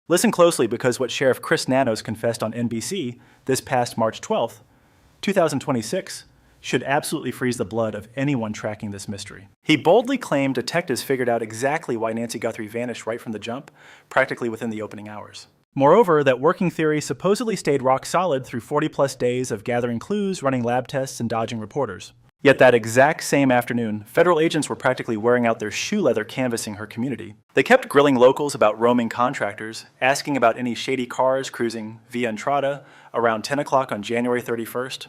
Listen closely because what Sheriff Chris Nanos confessed on NBC this past March 12th, 2026, should absolutely freeze the blood of anyone tracking this mystery. He boldly claimed detectives figured out exactly why Nancy Guthrie vanished right from the jump, practically within the opening hours. Moreover, that working theory supposedly stayed rock solid through 40-plus days of gathering clues, running lab tests, and dodging reporters. Yet that exact same afternoon, federal agents were practically wearing out their shoe leather canvassing her community. They kept grilling locals about roaming contractors, asking about any shady cars cruising via Entrada around 10 o'clock on January 31st,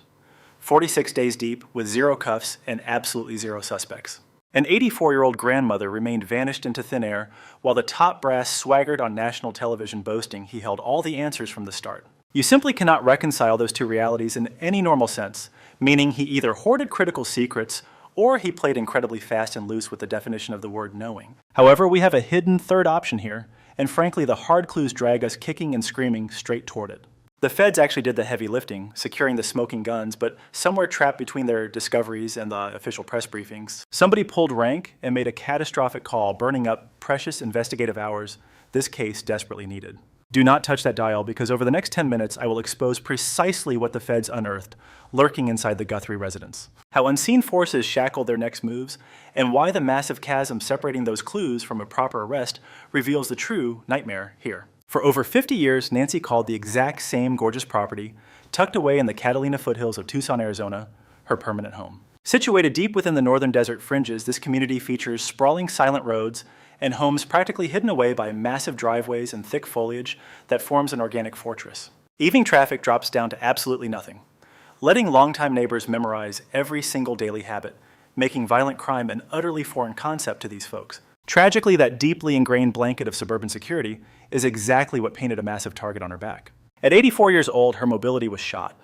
46 days deep with zero cuffs and absolutely zero suspects. An 84-year-old grandmother remained vanished into thin air while the top brass swaggered on national television boasting he held all the answers from the start. You simply cannot reconcile those two realities in any normal sense, meaning he either hoarded critical secrets or he played incredibly fast and loose with the definition of the word knowing. However, we have a hidden third option here, and frankly the hard clues drag us kicking and screaming straight toward it. The feds actually did the heavy lifting, securing the smoking guns, but somewhere trapped between their discoveries and the official press briefings, somebody pulled rank and made a catastrophic call, burning up precious investigative hours this case desperately needed. Do not touch that dial because over the next 10 minutes I will expose precisely what the feds unearthed, lurking inside the Guthrie residence. How unseen forces shackled their next moves, and why the massive chasm separating those clues from a proper arrest reveals the true nightmare here. For over 50 years, Nancy called the exact same gorgeous property, tucked away in the Catalina foothills of Tucson, Arizona, her permanent home. Situated deep within the northern desert fringes, this community features sprawling silent roads and homes practically hidden away by massive driveways and thick foliage that forms an organic fortress. Evening traffic drops down to absolutely nothing, letting longtime neighbors memorize every single daily habit, making violent crime an utterly foreign concept to these folks. Tragically, that deeply ingrained blanket of suburban security is exactly what painted a massive target on her back. At 84 years old, her mobility was shot.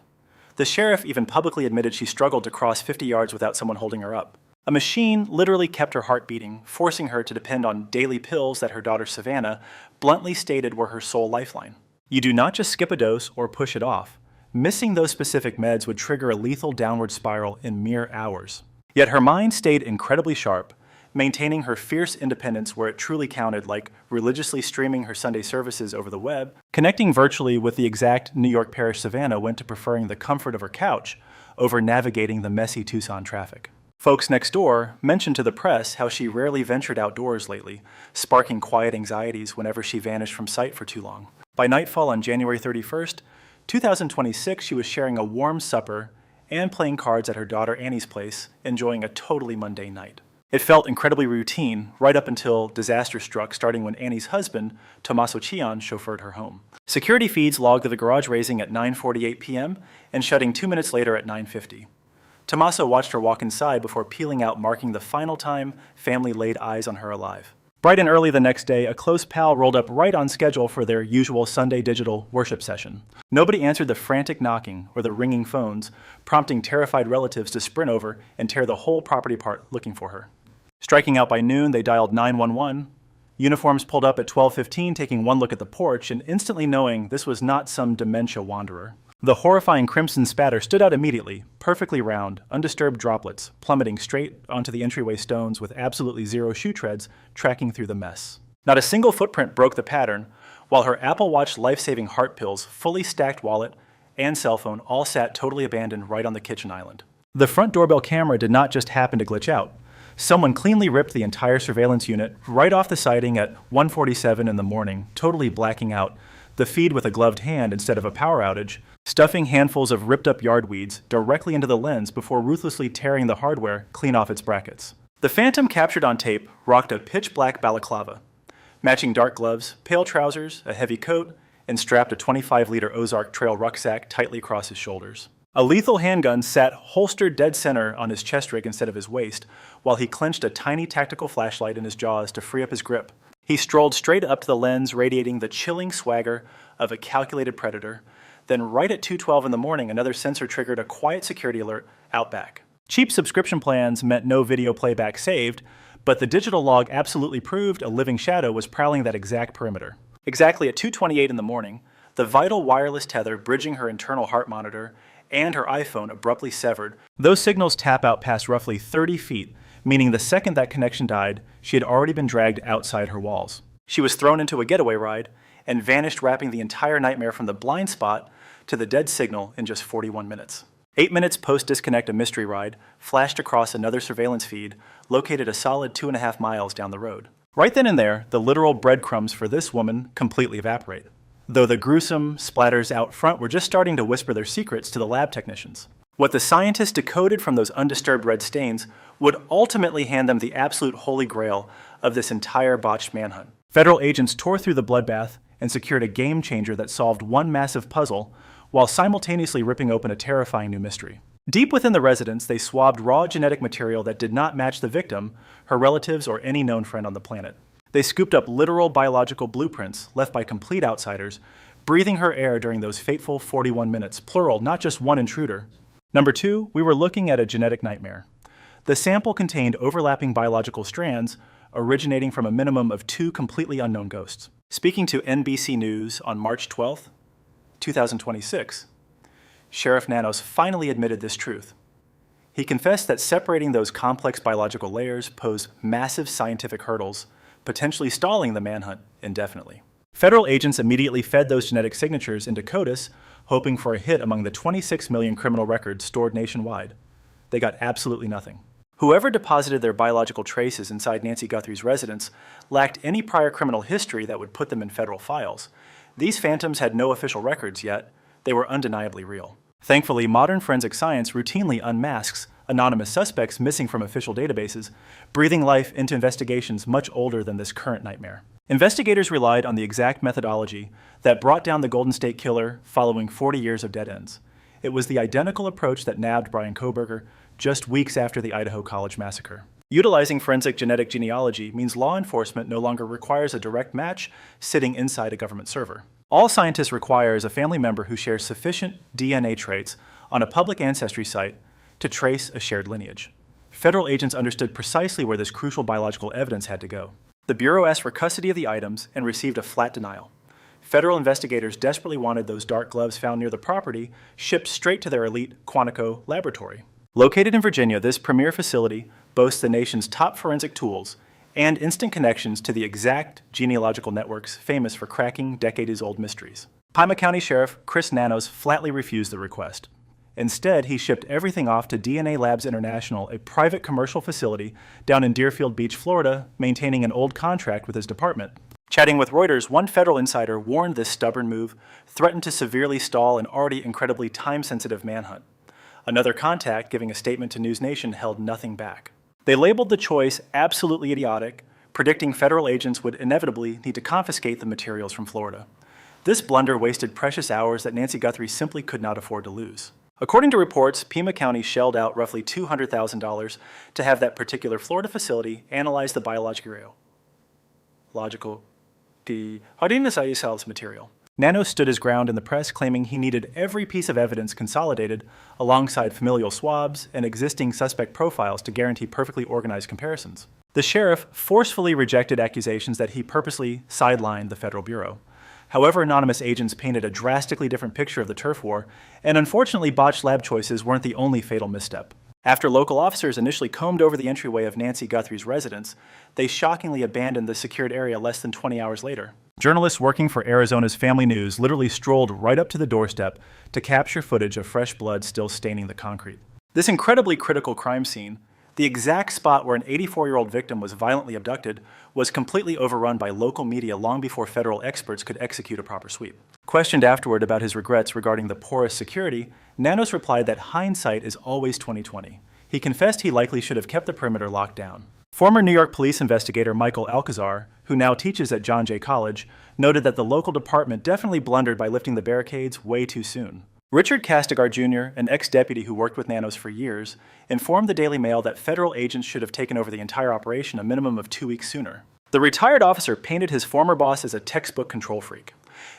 The sheriff even publicly admitted she struggled to cross 50 yards without someone holding her up. A machine literally kept her heart beating, forcing her to depend on daily pills that her daughter Savannah bluntly stated were her sole lifeline. You do not just skip a dose or push it off. Missing those specific meds would trigger a lethal downward spiral in mere hours. Yet her mind stayed incredibly sharp, maintaining her fierce independence where it truly counted, like religiously streaming her Sunday services over the web, connecting virtually with the exact New York parish Savannah went to preferring the comfort of her couch over navigating the messy Tucson traffic. Folks next door mentioned to the press how she rarely ventured outdoors lately, sparking quiet anxieties whenever she vanished from sight for too long. By nightfall on January 31st, 2026, she was sharing a warm supper and playing cards at her daughter Annie's place, enjoying a totally mundane night. It felt incredibly routine right up until disaster struck, starting when Annie's husband, Tommaso Chion, chauffeured her home. Security feeds logged the garage raising at 9:48 p.m. and shutting 2 minutes later at 9:50. Tommaso watched her walk inside before peeling out, marking the final time family laid eyes on her alive. Bright and early the next day, a close pal rolled up right on schedule for their usual Sunday digital worship session. Nobody answered the frantic knocking or the ringing phones, prompting terrified relatives to sprint over and tear the whole property apart looking for her. Striking out by noon, they dialed 911. Uniforms pulled up at 12:15, taking one look at the porch and instantly knowing this was not some dementia wanderer. The horrifying crimson spatter stood out immediately, perfectly round, undisturbed droplets, plummeting straight onto the entryway stones with absolutely zero shoe treads tracking through the mess. Not a single footprint broke the pattern, while her Apple Watch life-saving heart pills, fully stacked wallet, and cell phone all sat totally abandoned right on the kitchen island. The front doorbell camera did not just happen to glitch out. Someone cleanly ripped the entire surveillance unit right off the siding at 1:47 in the morning, totally blacking out the feed with a gloved hand instead of a power outage, stuffing handfuls of ripped-up yard weeds directly into the lens before ruthlessly tearing the hardware clean off its brackets. The Phantom captured on tape rocked a pitch-black balaclava, matching dark gloves, pale trousers, a heavy coat, and strapped a 25-liter Ozark Trail rucksack tightly across his shoulders. A lethal handgun sat holstered dead center on his chest rig instead of his waist, while he clenched a tiny tactical flashlight in his jaws to free up his grip. He strolled straight up to the lens, radiating the chilling swagger of a calculated predator. Then right at 2:12 in the morning, another sensor triggered a quiet security alert out back. Cheap subscription plans meant no video playback saved, but the digital log absolutely proved a living shadow was prowling that exact perimeter. Exactly at 2:28 in the morning, the vital wireless tether bridging her internal heart monitor and her iPhone abruptly severed. Those signals tap out past roughly 30 feet, meaning the second that connection died, she had already been dragged outside her walls. She was thrown into a getaway ride, and vanished, wrapping the entire nightmare from the blind spot to the dead signal in just 41 minutes. 8 minutes post-disconnect, a mystery ride flashed across another surveillance feed located a solid 2.5 miles down the road. Right then and there, the literal breadcrumbs for this woman completely evaporate, though the gruesome splatters out front were just starting to whisper their secrets to the lab technicians. What the scientists decoded from those undisturbed red stains would ultimately hand them the absolute holy grail of this entire botched manhunt. Federal agents tore through the bloodbath and secured a game changer that solved one massive puzzle while simultaneously ripping open a terrifying new mystery. Deep within the residence, they swabbed raw genetic material that did not match the victim, her relatives, or any known friend on the planet. They scooped up literal biological blueprints left by complete outsiders, breathing her air during those fateful 41 minutes, plural, not just one intruder. Number 2, we were looking at a genetic nightmare. The sample contained overlapping biological strands originating from a minimum of 2 completely unknown ghosts. Speaking to NBC News on March 12, 2026, Sheriff Nanos finally admitted this truth. He confessed that separating those complex biological layers posed massive scientific hurdles, potentially stalling the manhunt indefinitely. Federal agents immediately fed those genetic signatures into CODIS, hoping for a hit among the 26 million criminal records stored nationwide. They got absolutely nothing. Whoever deposited their biological traces inside Nancy Guthrie's residence lacked any prior criminal history that would put them in federal files. These phantoms had no official records yet. They were undeniably real. Thankfully, modern forensic science routinely unmasks anonymous suspects missing from official databases, breathing life into investigations much older than this current nightmare. Investigators relied on the exact methodology that brought down the Golden State Killer following 40 years of dead ends. It was the identical approach that nabbed Brian Kohberger just weeks after the Idaho College massacre. Utilizing forensic genetic genealogy means law enforcement no longer requires a direct match sitting inside a government server. All scientists require is a family member who shares sufficient DNA traits on a public ancestry site to trace a shared lineage. Federal agents understood precisely where this crucial biological evidence had to go. The Bureau asked for custody of the items and received a flat denial. Federal investigators desperately wanted those dark gloves found near the property shipped straight to their elite Quantico laboratory. Located in Virginia, this premier facility boasts the nation's top forensic tools and instant connections to the exact genealogical networks famous for cracking decades-old mysteries. Pima County Sheriff Chris Nanos flatly refused the request. Instead, he shipped everything off to DNA Labs International, a private commercial facility down in Deerfield Beach, Florida, maintaining an old contract with his department. Chatting with Reuters, one federal insider warned this stubborn move threatened to severely stall an already incredibly time-sensitive manhunt. Another contact, giving a statement to News Nation, held nothing back. They labeled the choice absolutely idiotic, predicting federal agents would inevitably need to confiscate the materials from Florida. This blunder wasted precious hours that Nancy Guthrie simply could not afford to lose. According to reports, Pima County shelled out roughly $200,000 to have that particular Florida facility analyze the biological material. Nanos stood his ground in the press, claiming he needed every piece of evidence consolidated alongside familial swabs and existing suspect profiles to guarantee perfectly organized comparisons. The sheriff forcefully rejected accusations that he purposely sidelined the Federal Bureau. However, anonymous agents painted a drastically different picture of the turf war, and unfortunately botched lab choices weren't the only fatal misstep. After local officers initially combed over the entryway of Nancy Guthrie's residence, they shockingly abandoned the secured area less than 20 hours later. Journalists working for Arizona's Family News literally strolled right up to the doorstep to capture footage of fresh blood still staining the concrete. This incredibly critical crime scene, the exact spot where an 84-year-old victim was violently abducted, was completely overrun by local media long before federal experts could execute a proper sweep. Questioned afterward about his regrets regarding the porous security, Nanos replied that hindsight is always 20/20. He confessed he likely should have kept the perimeter locked down. Former New York police investigator Michael Alcazar, who now teaches at John Jay College, noted that the local department definitely blundered by lifting the barricades way too soon. Richard Castigar Jr., an ex-deputy who worked with Nanos for years, informed the Daily Mail that federal agents should have taken over the entire operation a minimum of 2 weeks sooner. The retired officer painted his former boss as a textbook control freak.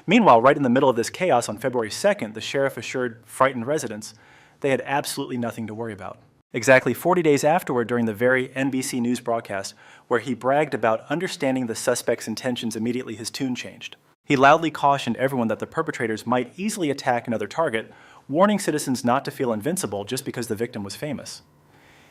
Meanwhile, right in the middle of this chaos on February 2nd, the sheriff assured frightened residents they had absolutely nothing to worry about. Exactly 40 days afterward, during the very NBC News broadcast where he bragged about understanding the suspect's intentions, immediately his tune changed. He loudly cautioned everyone that the perpetrators might easily attack another target, warning citizens not to feel invincible just because the victim was famous.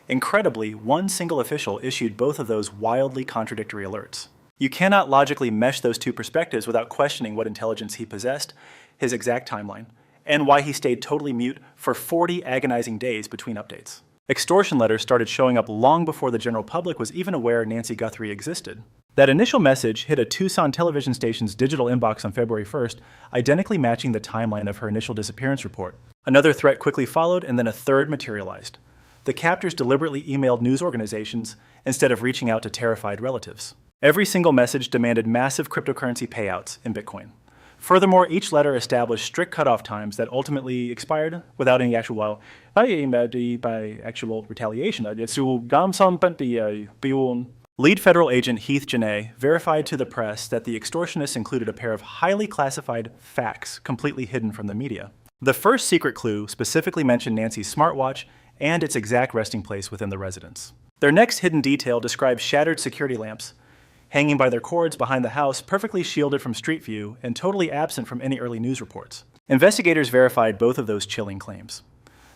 Incredibly, one single official issued both of those wildly contradictory alerts. You cannot logically mesh those two perspectives without questioning what intelligence he possessed, his exact timeline, and why he stayed totally mute for 40 agonizing days between updates. Extortion letters started showing up long before the general public was even aware Nancy Guthrie existed. That initial message hit a Tucson television station's digital inbox on February 1st, identically matching the timeline of her initial disappearance report. Another threat quickly followed, and then a third materialized. The captors deliberately emailed news organizations instead of reaching out to terrified relatives. Every single message demanded massive cryptocurrency payouts in Bitcoin. Furthermore, each letter established strict cutoff times that ultimately expired without any actual retaliation. Lead federal agent Heath Genet verified to the press that the extortionists included a pair of highly classified facts completely hidden from the media. The first secret clue specifically mentioned Nancy's smartwatch and its exact resting place within the residence. Their next hidden detail described shattered security lamps hanging by their cords behind the house, perfectly shielded from street view and totally absent from any early news reports. Investigators verified both of those chilling claims.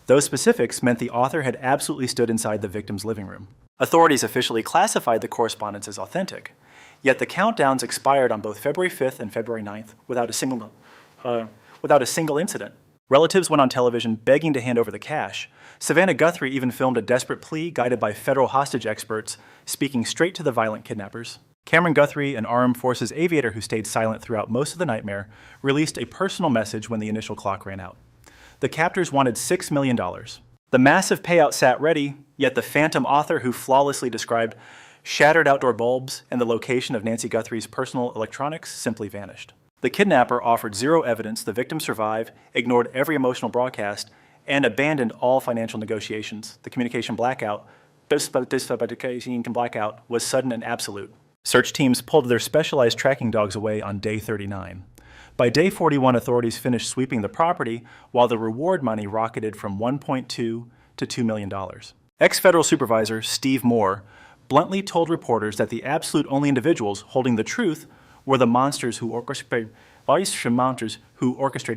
Those specifics meant the author had absolutely stood inside the victim's living room. Authorities officially classified the correspondence as authentic, yet the countdowns expired on both February 5th and February 9th without a single incident. Relatives went on television begging to hand over the cash. Savannah Guthrie even filmed a desperate plea guided by federal hostage experts, speaking straight to the violent kidnappers. Cameron Guthrie, an armed forces aviator who stayed silent throughout most of the nightmare, released a personal message when the initial clock ran out. The captors wanted $6 million. The massive payout sat ready, yet the phantom author who flawlessly described shattered outdoor bulbs and the location of Nancy Guthrie's personal electronics simply vanished. The kidnapper offered zero evidence the victim survived, ignored every emotional broadcast, and abandoned all financial negotiations. The communication blackout was sudden and absolute. Search teams pulled their specialized tracking dogs away on day 39. By day 41, authorities finished sweeping the property, while the reward money rocketed from $1.2 to $2 million. Ex-federal supervisor Steve Moore bluntly told reporters that the absolute only individuals holding the truth were the monsters who orchestrated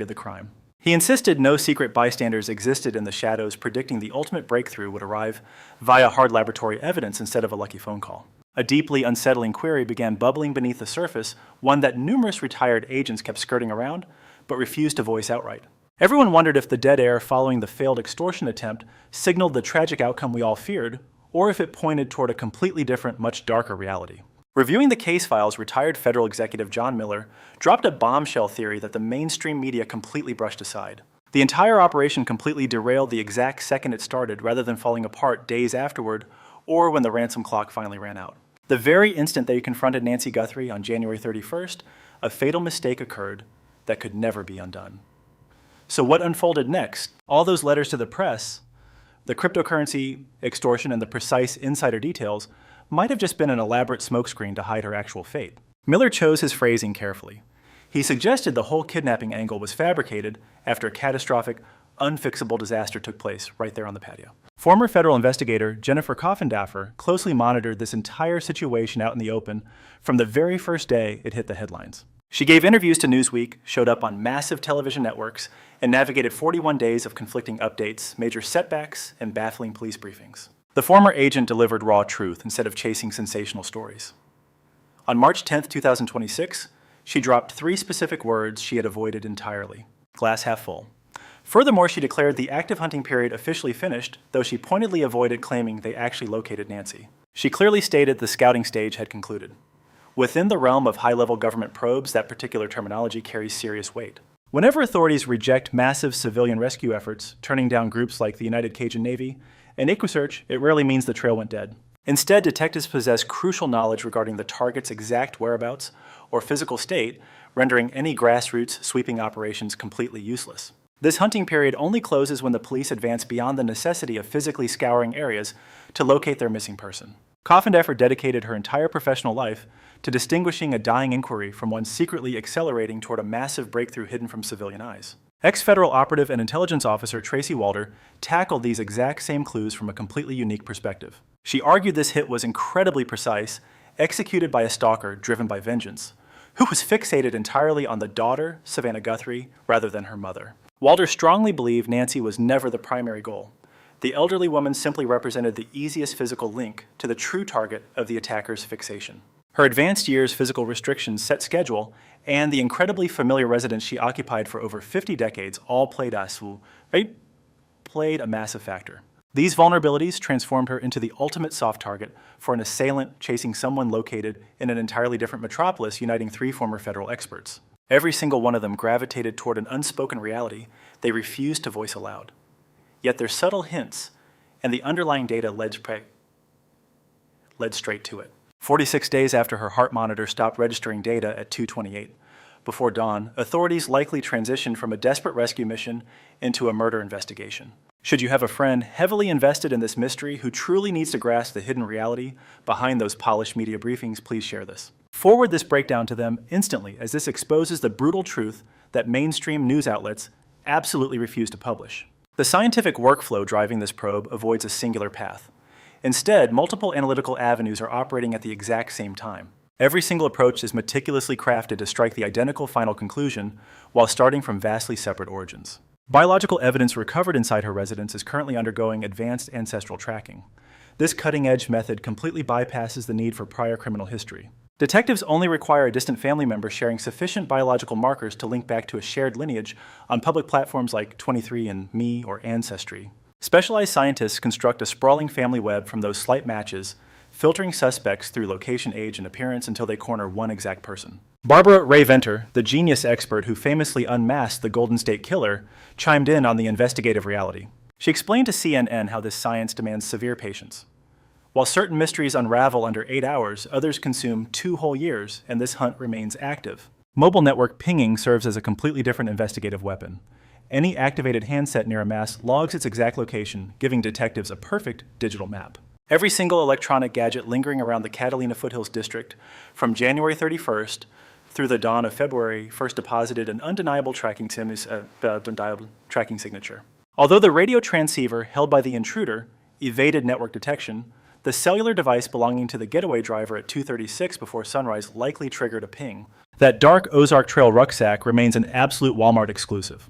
the crime. He insisted no secret bystanders existed in the shadows, predicting the ultimate breakthrough would arrive via hard laboratory evidence instead of a lucky phone call. A deeply unsettling query began bubbling beneath the surface, one that numerous retired agents kept skirting around, but refused to voice outright. Everyone wondered if the dead air following the failed extortion attempt signaled the tragic outcome we all feared, or if it pointed toward a completely different, much darker reality. Reviewing the case files, retired federal executive John Miller dropped a bombshell theory that the mainstream media completely brushed aside. The entire operation completely derailed the exact second it started, rather than falling apart days afterward or when the ransom clock finally ran out. The very instant they confronted Nancy Guthrie on January 31st, a fatal mistake occurred that could never be undone. So what unfolded next? All those letters to the press, the cryptocurrency extortion, and the precise insider details might have just been an elaborate smokescreen to hide her actual fate. Miller chose his phrasing carefully. He suggested the whole kidnapping angle was fabricated after a catastrophic, unfixable disaster took place right there on the patio. Former federal investigator Jennifer Coffindaffer closely monitored this entire situation out in the open from the very first day it hit the headlines. She gave interviews to Newsweek, showed up on massive television networks, and navigated 41 days of conflicting updates, major setbacks, and baffling police briefings. The former agent delivered raw truth instead of chasing sensational stories. On March 10, 2026, she dropped 3 specific words she had avoided entirely: glass half full. Furthermore, she declared the active hunting period officially finished, though she pointedly avoided claiming they actually located Nancy. She clearly stated the scouting stage had concluded. Within the realm of high-level government probes, that particular terminology carries serious weight. Whenever authorities reject massive civilian rescue efforts, turning down groups like the United Cajun Navy and Equisearch, it rarely means the trail went dead. Instead, detectives possess crucial knowledge regarding the target's exact whereabouts or physical state, rendering any grassroots sweeping operations completely useless. This hunting period only closes when the police advance beyond the necessity of physically scouring areas to locate their missing person. Coffindaffer dedicated her entire professional life to distinguishing a dying inquiry from one secretly accelerating toward a massive breakthrough hidden from civilian eyes. Ex-federal operative and intelligence officer Tracy Walter tackled these exact same clues from a completely unique perspective. She argued this hit was incredibly precise, executed by a stalker driven by vengeance, who was fixated entirely on the daughter, Savannah Guthrie, rather than her mother. Walter strongly believed Nancy was never the primary goal. The elderly woman simply represented the easiest physical link to the true target of the attacker's fixation. Her advanced years, physical restrictions, set schedule, and the incredibly familiar residence she occupied for over 50 decades all played a massive factor. These vulnerabilities transformed her into the ultimate soft target for an assailant chasing someone located in an entirely different metropolis uniting 3 former federal experts. Every single one of them gravitated toward an unspoken reality they refused to voice aloud. Yet their subtle hints and the underlying data led straight to it. 46 days after her heart monitor stopped registering data at 2:28, before dawn, authorities likely transitioned from a desperate rescue mission into a murder investigation. Should you have a friend heavily invested in this mystery who truly needs to grasp the hidden reality behind those polished media briefings, please share this. Forward this breakdown to them instantly, as this exposes the brutal truth that mainstream news outlets absolutely refuse to publish. The scientific workflow driving this probe avoids a singular path. Instead, multiple analytical avenues are operating at the exact same time. Every single approach is meticulously crafted to strike the identical final conclusion while starting from vastly separate origins. Biological evidence recovered inside her residence is currently undergoing advanced ancestral tracking. This cutting-edge method completely bypasses the need for prior criminal history. Detectives only require a distant family member sharing sufficient biological markers to link back to a shared lineage on public platforms like 23andMe or Ancestry. Specialized scientists construct a sprawling family web from those slight matches, filtering suspects through location, age, and appearance until they corner one exact person. Barbara Ray Venter, the genius expert who famously unmasked the Golden State Killer, chimed in on the investigative reality. She explained to CNN how this science demands severe patience. While certain mysteries unravel under 8 hours, others consume 2 whole years, and this hunt remains active. Mobile network pinging serves as a completely different investigative weapon. Any activated handset near a mass logs its exact location, giving detectives a perfect digital map. Every single electronic gadget lingering around the Catalina Foothills district from January 31st through the dawn of February 1st deposited an undeniable tracking signature. Although the radio transceiver held by the intruder evaded network detection, the cellular device belonging to the getaway driver at 2:36 before sunrise likely triggered a ping. That dark Ozark Trail rucksack remains an absolute Walmart exclusive.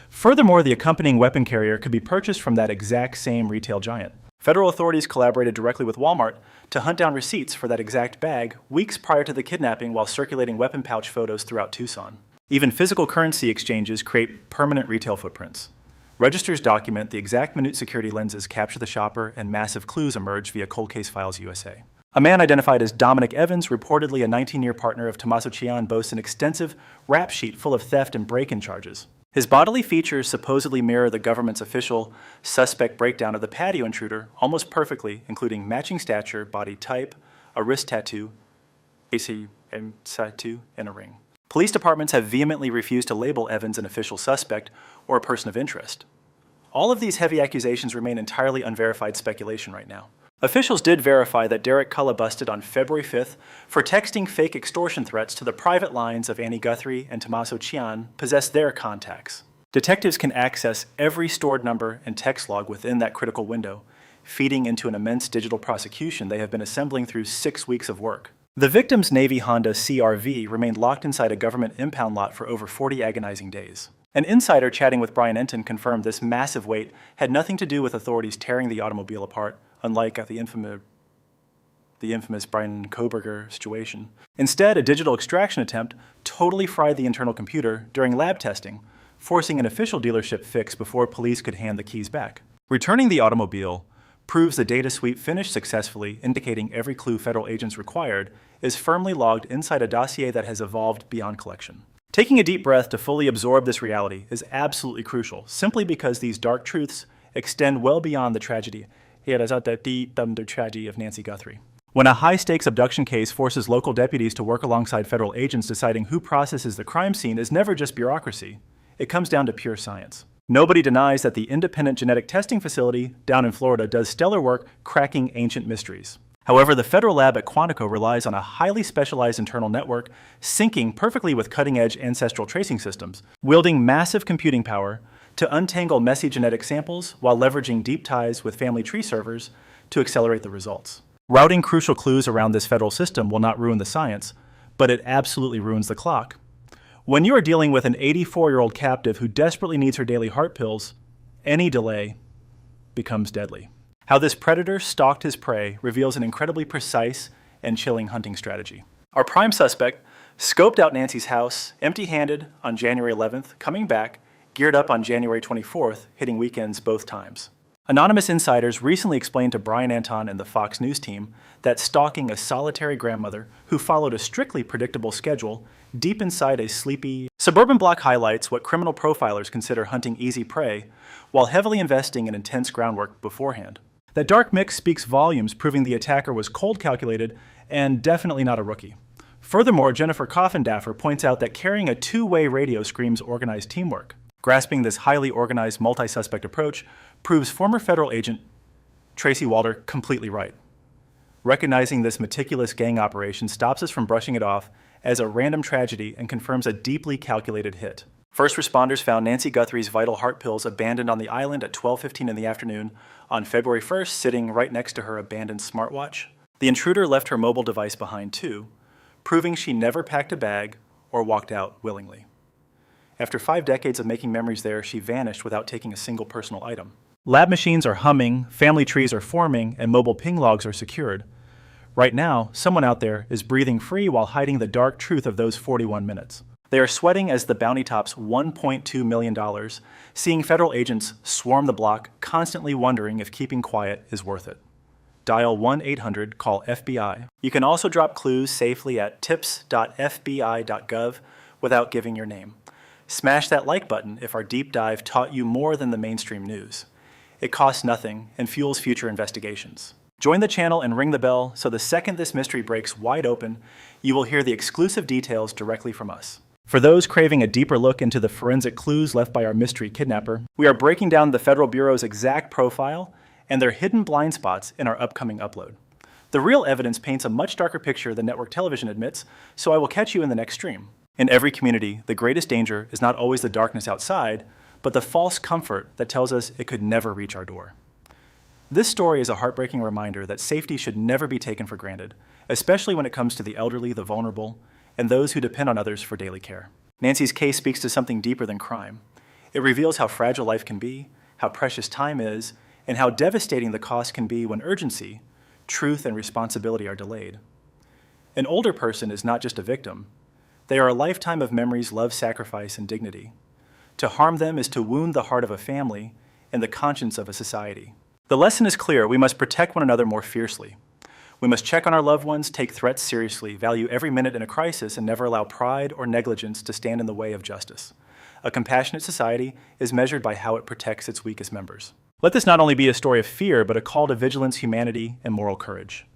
Furthermore, the accompanying weapon carrier could be purchased from that exact same retail giant. Federal authorities collaborated directly with Walmart to hunt down receipts for that exact bag weeks prior to the kidnapping while circulating weapon pouch photos throughout Tucson. Even physical currency exchanges create permanent retail footprints. Registers document the exact minute security lenses capture the shopper, and massive clues emerge via Cold Case Files USA. A man identified as Dominic Evans, reportedly a 19-year partner of Tommaso Cian, boasts an extensive rap sheet full of theft and break-in charges. His bodily features supposedly mirror the government's official suspect breakdown of the patio intruder almost perfectly, including matching stature, body type, a wrist tattoo, and a ring. Police departments have vehemently refused to label Evans an official suspect or a person of interest. All of these heavy accusations remain entirely unverified speculation right now. Officials did verify that Derek Cullen busted on February 5th for texting fake extortion threats to the private lines of Nancy Guthrie and Tommaso Cian possessed their contacts. Detectives can access every stored number and text log within that critical window, feeding into an immense digital prosecution they have been assembling through 6 weeks of work. The victim's Navy Honda CR-V remained locked inside a government impound lot for over 40 agonizing days. An insider chatting with Brian Enton confirmed this massive weight had nothing to do with authorities tearing the automobile apart, unlike at the infamous Brian Koberger situation. Instead, a digital extraction attempt totally fried the internal computer during lab testing, forcing an official dealership fix before police could hand the keys back. Returning the automobile proves the data sweep finished successfully, indicating every clue federal agents required is firmly logged inside a dossier that has evolved beyond collection. Taking a deep breath to fully absorb this reality is absolutely crucial, simply because these dark truths extend well beyond the tragedy of Nancy Guthrie. When a high-stakes abduction case forces local deputies to work alongside federal agents deciding who processes the crime scene is never just bureaucracy. It comes down to pure science. Nobody denies that the independent genetic testing facility down in Florida does stellar work cracking ancient mysteries. However, the federal lab at Quantico relies on a highly specialized internal network syncing perfectly with cutting-edge ancestral tracing systems, wielding massive computing power to untangle messy genetic samples while leveraging deep ties with family tree servers to accelerate the results. Routing crucial clues around this federal system will not ruin the science, but it absolutely ruins the clock. When you are dealing with an 84-year-old captive who desperately needs her daily heart pills, any delay becomes deadly. How this predator stalked his prey reveals an incredibly precise and chilling hunting strategy. Our prime suspect scoped out Nancy's house, empty-handed on January 11th, coming back, geared up on January 24th, hitting weekends both times. Anonymous insiders recently explained to Brian Anton and the Fox News team that stalking a solitary grandmother who followed a strictly predictable schedule deep inside a sleepy suburban block highlights what criminal profilers consider hunting easy prey while heavily investing in intense groundwork beforehand. That dark mix speaks volumes, proving the attacker was cold calculated and definitely not a rookie. Furthermore, Jennifer Coffindaffer points out that carrying a two-way radio screams organized teamwork. Grasping this highly organized multi-suspect approach proves former federal agent Tracy Walter completely right. Recognizing this meticulous gang operation stops us from brushing it off as a random tragedy and confirms a deeply calculated hit. First responders found Nancy Guthrie's vital heart pills abandoned on the island at 12:15 in the afternoon on February 1st, sitting right next to her abandoned smartwatch. The intruder left her mobile device behind too, proving she never packed a bag or walked out willingly. After 5 decades of making memories there, she vanished without taking a single personal item. Lab machines are humming, family trees are forming, and mobile ping logs are secured. Right now, someone out there is breathing free while hiding the dark truth of those 41 minutes. They are sweating as the bounty tops $1.2 million, seeing federal agents swarm the block, constantly wondering if keeping quiet is worth it. Dial 1-800-CALL-FBI. You can also drop clues safely at tips.fbi.gov without giving your name. Smash that like button if our deep dive taught you more than the mainstream news. It costs nothing and fuels future investigations. Join the channel and ring the bell so the second this mystery breaks wide open, you will hear the exclusive details directly from us. For those craving a deeper look into the forensic clues left by our mystery kidnapper, we are breaking down the Federal Bureau's exact profile and their hidden blind spots in our upcoming upload. The real evidence paints a much darker picture than network television admits, so I will catch you in the next stream. In every community, the greatest danger is not always the darkness outside, but the false comfort that tells us it could never reach our door. This story is a heartbreaking reminder that safety should never be taken for granted, especially when it comes to the elderly, the vulnerable, and those who depend on others for daily care. Nancy's case speaks to something deeper than crime. It reveals how fragile life can be, how precious time is, and how devastating the cost can be when urgency, truth, and responsibility are delayed. An older person is not just a victim. They are a lifetime of memories, love, sacrifice, and dignity. To harm them is to wound the heart of a family and the conscience of a society. The lesson is clear: we must protect one another more fiercely. We must check on our loved ones, take threats seriously, value every minute in a crisis, and never allow pride or negligence to stand in the way of justice. A compassionate society is measured by how it protects its weakest members. Let this not only be a story of fear, but a call to vigilance, humanity, and moral courage.